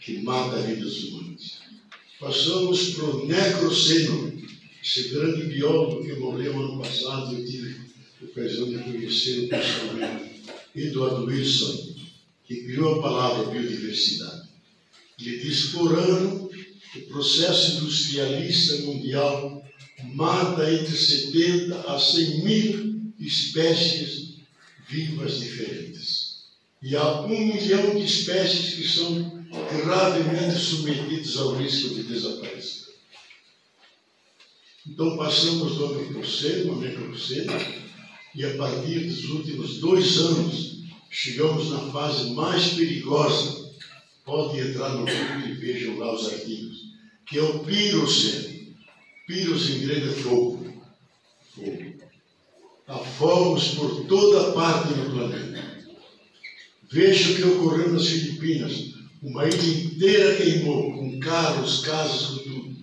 que mata vidas humanas. Passamos para o Necroceno, esse grande biólogo que morreu ano passado. Eu tive a ocasião de conhecer pessoalmente, Edward Wilson, que criou a palavra biodiversidade. Ele diz que por ano o processo industrialista mundial mata entre 70 a 100 mil espécies vivas diferentes. E há 1 milhão de espécies que são gravemente submetidas ao risco de desaparecer. Então passamos do Antropoceno ao Necroceno, e a partir dos últimos 2 anos chegamos na fase mais perigosa. Pode entrar no Google e vejam lá os artigos, que é o Piroceno. Piros em grego é fogo. Fogo. Há fogos por toda parte no planeta. Veja o que ocorreu nas Filipinas. Uma ilha inteira queimou, com carros, casas, com tudo.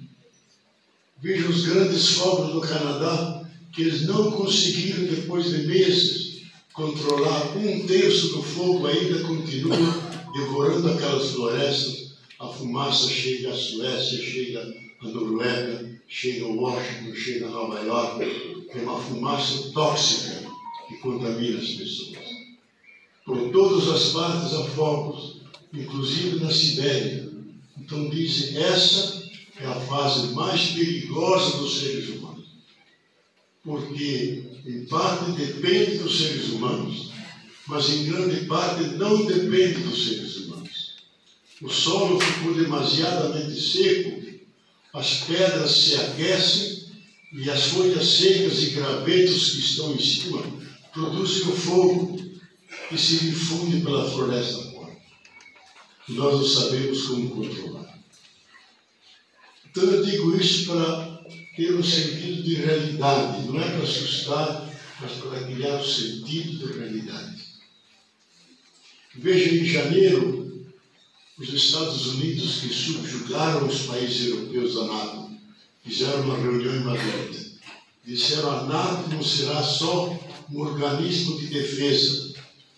Veja os grandes fogos no Canadá, que eles não conseguiram, depois de meses, controlar 1/3 do fogo. Ainda continua devorando aquelas florestas. A fumaça chega à Suécia, chega à Noruega, chega a Washington, chega a Nova York. É uma fumaça tóxica que contamina as pessoas. Por todas as partes há fogos, inclusive na Sibéria. Então dizem, essa é a fase mais perigosa dos seres humanos. Porque, em parte, depende dos seres humanos, mas em grande parte não depende dos seres humanos. O solo ficou demasiadamente seco, as pedras se aquecem e as folhas secas e gravetos que estão em cima produzem o fogo que se difunde pela floresta fora. Nós não sabemos como controlar. Então eu digo isso para ter um sentido de realidade, não é para assustar, mas para criar um sentido de realidade. Veja, em janeiro, os Estados Unidos, que subjugaram os países europeus da NATO, fizeram uma reunião em Madrid. Disseram, a NATO não será só um organismo de defesa,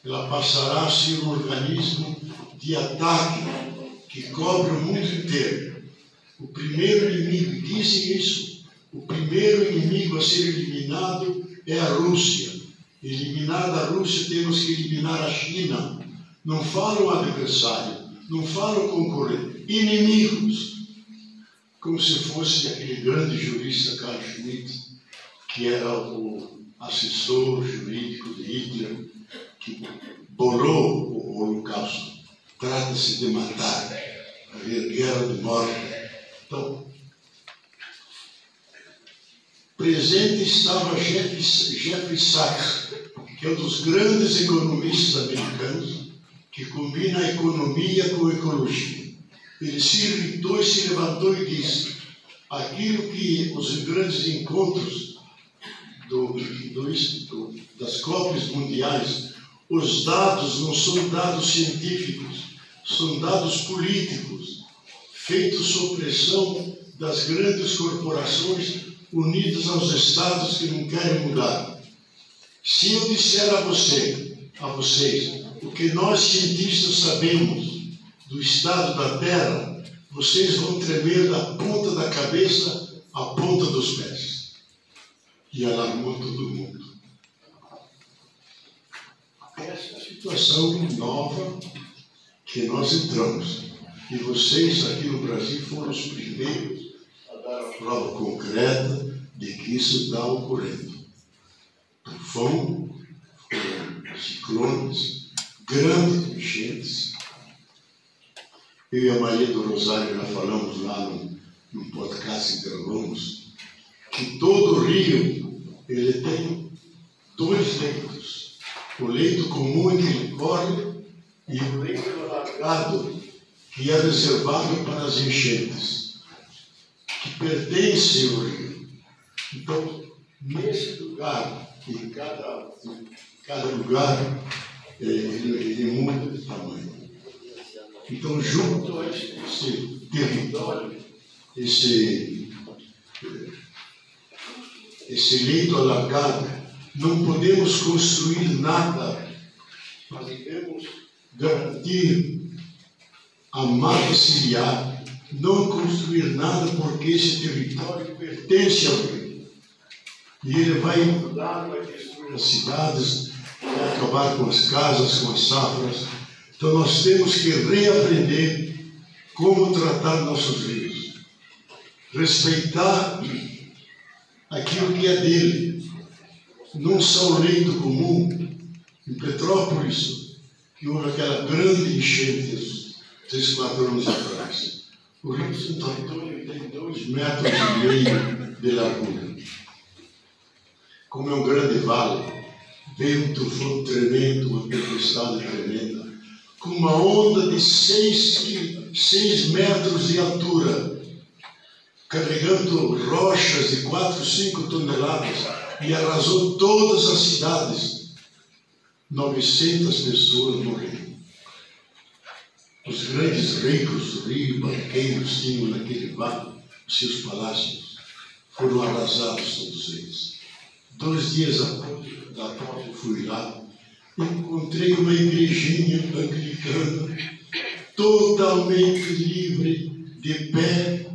ela passará a ser um organismo de ataque que cobre o mundo inteiro. O primeiro inimigo, dizem isso, o primeiro inimigo a ser eliminado é a Rússia. Eliminada a Rússia, temos que eliminar a China. Não falam adversário, não falam concorrente, inimigos. Como se fosse aquele grande jurista Carl Schmitt, que era o assessor jurídico de Hitler, que bolou o Holocausto. Trata-se de matar, haver guerra de morte. Então, presente estava Jeffrey Sachs, que é um dos grandes economistas americanos, que combina a economia com a ecologia. Ele se irritou e se levantou e disse, aquilo que os grandes encontros das COPs mundiais, os dados não são dados científicos, são dados políticos, feitos sob pressão das grandes corporações unidas aos estados que não querem mudar. Se eu disser a vocês, o que nós cientistas sabemos do estado da Terra, vocês vão tremer da ponta da cabeça à ponta dos pés. E alarmou todo mundo. Essa é a situação nova que nós entramos. E vocês aqui no Brasil foram os primeiros a dar a prova concreta de que isso está ocorrendo. Tufão, ciclones, grandes enchentes. Eu e a Maria do Rosário já falamos lá num podcast que gravamos, que todo o rio ele tem 2 leitos. O leito comum em que ele corre e o leito alargado, que é reservado para as enchentes, que pertence ao rio. Então, nesse lugar, em cada lugar, ele muda de tamanho. Então, junto a esse território, esse leito alargado, não podemos construir nada, mas devemos garantir amar-se-á, não construir nada, porque esse território pertence ao rei. E ele vai mudar, vai destruir as cidades, vai acabar com as casas, com as safras. Então nós temos que reaprender como tratar nossos rios, respeitar aquilo que é dele. Não só o leito comum. Em Petrópolis, que houve aquela grande enchente 3, 4 anos atrás, o rio Santo Antônio tem 2,5 metros de largura. Como é um grande vale, veio um tufão tremendo, uma tempestade tremenda, com uma onda de 6 metros de altura, carregando rochas de 4, 5 toneladas, e arrasou todas as cidades. 900 pessoas morreram. Os grandes ricos do Rio, banqueiros, tinham naquele vale os seus palácios. Foram arrasados todos eles. 2 dias após eu fui lá, encontrei uma igrejinha anglicana, totalmente livre, de pé,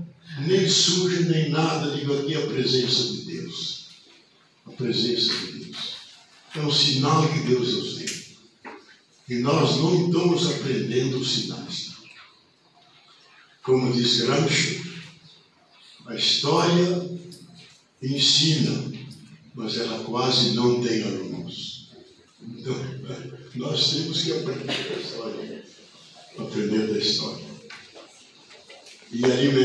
nem suja, nem nada. Digo, aqui a presença de Deus. A presença de Deus. É um sinal que Deus nos deu. E nós não estamos aprendendo os sinais. Como diz Gramsci, a história ensina, mas ela quase não tem alunos. Então, nós temos que aprender da história. Aprender da história. E alimentar.